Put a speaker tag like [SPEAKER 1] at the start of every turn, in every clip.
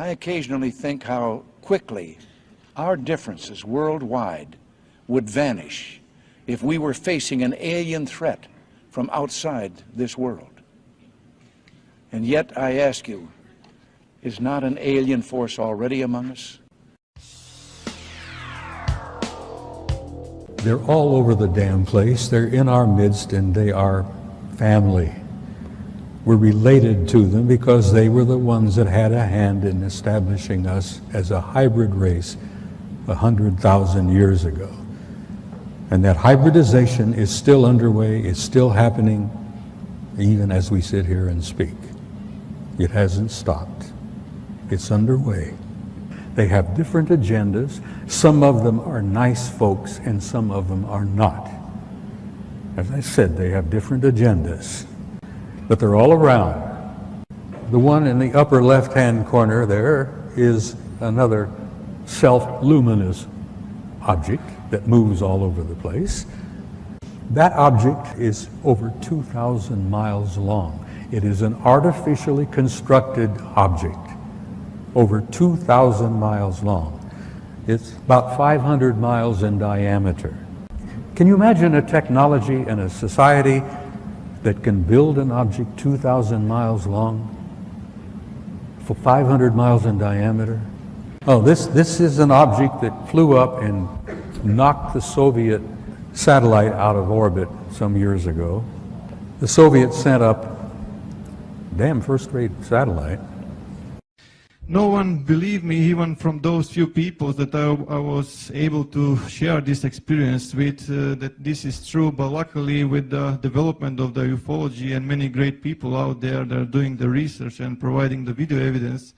[SPEAKER 1] I occasionally think how quickly our differences worldwide would vanish if we were facing an alien threat from outside this world. And yet, I ask you, is not an alien force already among us?
[SPEAKER 2] They're all over the damn place. They're in our midst, and they are family. We're related to them because they were the ones that had a hand in establishing us as a hybrid race 100,000 years ago. And that hybridization is still underway, it's still happening, even as we sit here and speak. It hasn't stopped. It's underway. They have different agendas. Some of them are nice folks and some of them are not. As I said, they have different agendas, but they're all around. The one in the upper left-hand corner there is another self-luminous object that moves all over the place. That object is over 2,000 miles long. It is an artificially constructed object, over 2,000 miles long. It's about 500 miles in diameter. Can you imagine a technology and a society that can build an object 2,000 miles long for 500 miles in diameter? Oh, this is an object that flew up and knocked the Soviet satellite out of orbit some years ago. The Soviets sent up damn first-rate satellite.
[SPEAKER 3] No one believed me, even from those few people that I was able to share this experience with, that this is true. But luckily, with the development of the ufology and many great people out there that are doing the research and providing the video evidence.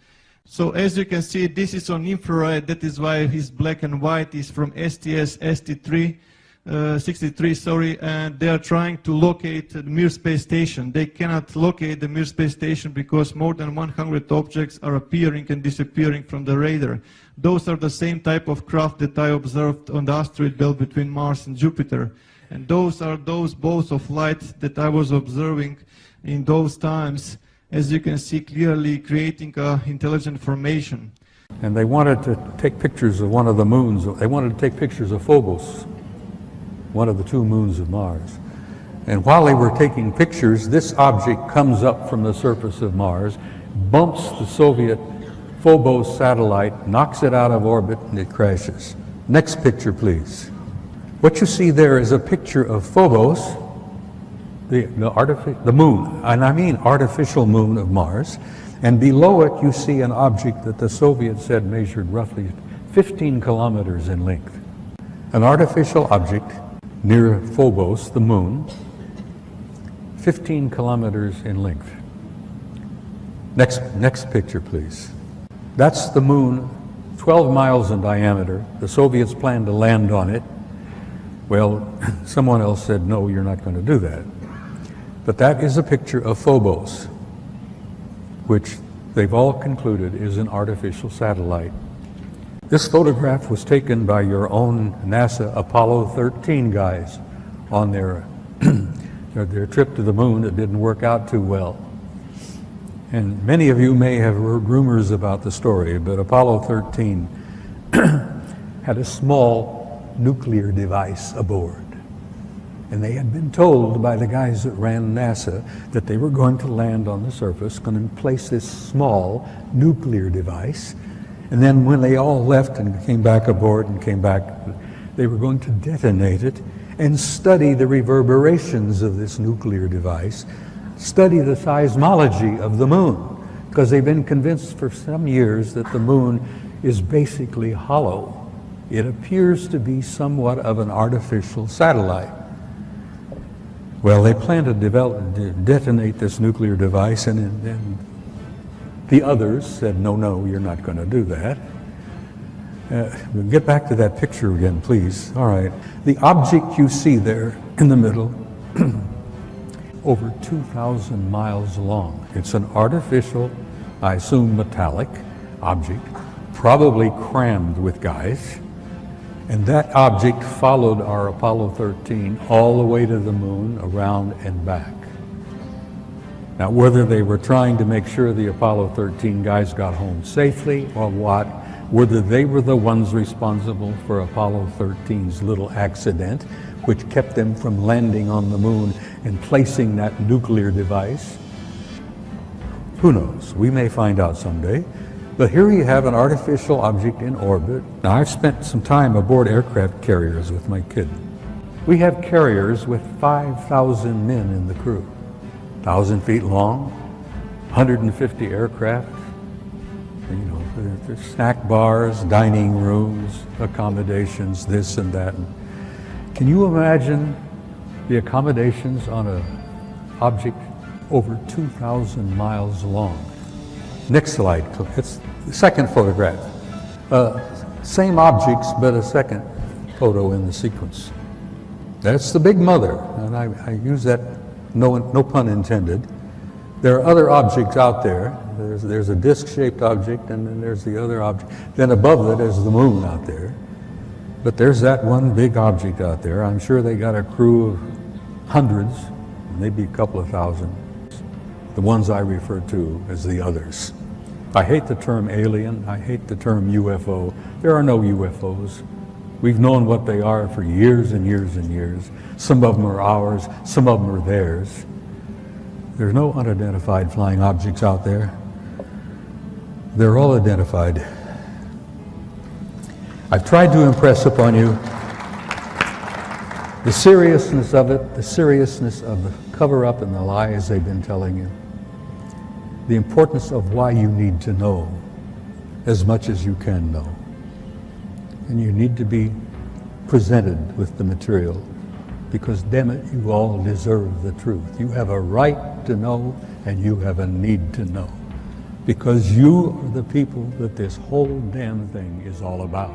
[SPEAKER 3] So as you can see, this is on infrared. That is why his black and white is from STS-63. 63, sorry, and they are trying to locate the Mir space station. They cannot locate the Mir space station because more than 100 objects are appearing and disappearing from the radar. Those are the same type of craft that I observed on the asteroid belt between Mars and Jupiter. And those are those balls of light that I was observing in those times, as you can see clearly, creating intelligent formation.
[SPEAKER 2] And they wanted to take pictures of one of the moons. They wanted to take pictures of Phobos, one of the two moons of Mars. And while they were taking pictures, this object comes up from the surface of Mars, bumps the Soviet Phobos satellite, knocks it out of orbit, and it crashes. Next picture, please. What you see there is a picture of Phobos, the moon, and I mean artificial moon of Mars, and below it you see an object that the Soviets said measured roughly 15 kilometers in length. An artificial object near Phobos, the moon, 15 kilometers in length. Next picture, please. That's the moon, 12 miles in diameter. The Soviets planned to land on it. Well, someone else said, no, you're not going to do that. But that is a picture of Phobos, which they've all concluded is an artificial satellite. This photograph was taken by your own NASA Apollo 13 guys on their trip to the moon. It didn't work out too well. And many of you may have heard rumors about the story, but Apollo 13 had a small nuclear device aboard. And they had been told by the guys that ran NASA that they were going to land on the surface, going to place this small nuclear device. And then when they all left and came back aboard and came back, they were going to detonate it and study the reverberations of this nuclear device, study the seismology of the moon, because they've been convinced for some years that the moon is basically hollow. It appears to be somewhat of an artificial satellite. Well, they plan to detonate this nuclear device, and the others said, no, you're not going to do that. We'll get back to that picture again, please. All right. The object you see there in the middle, over 2,000 miles long. It's an artificial, I assume metallic object, probably crammed with guys. And that object followed our Apollo 13 all the way to the moon, around and back. Now, whether they were trying to make sure the Apollo 13 guys got home safely or what, whether they were the ones responsible for Apollo 13's little accident, which kept them from landing on the moon and placing that nuclear device, who knows? We may find out someday. But here you have an artificial object in orbit. Now, I've spent some time aboard aircraft carriers with my kid. We have carriers with 5,000 men in the crew, 1,000 feet long, 150 aircraft. You know, there's snack bars, dining rooms, accommodations, this and that. Can you imagine the accommodations on an object over 2,000 miles long? Next slide. It's the second photograph. Same objects, but a second photo in the sequence. That's the big mother, and I use that, no pun intended. There are other objects out there. There's a disc-shaped object, and then there's the other object. Then above it is the moon out there. But there's that one big object out there. I'm sure they got a crew of hundreds, maybe a couple of thousand. The ones I refer to as the others. I hate the term alien. I hate the term UFO. There are no UFOs. We've known what they are for years and years and years. Some of them are ours, some of them are theirs. There's no unidentified flying objects out there. They're all identified. I've tried to impress upon you the seriousness of it, the seriousness of the cover-up and the lies they've been telling you, the importance of why you need to know as much as you can know. And you need to be presented with the material because, damn it, you all deserve the truth. You have a right to know and you have a need to know because you are the people that this whole damn thing is all about.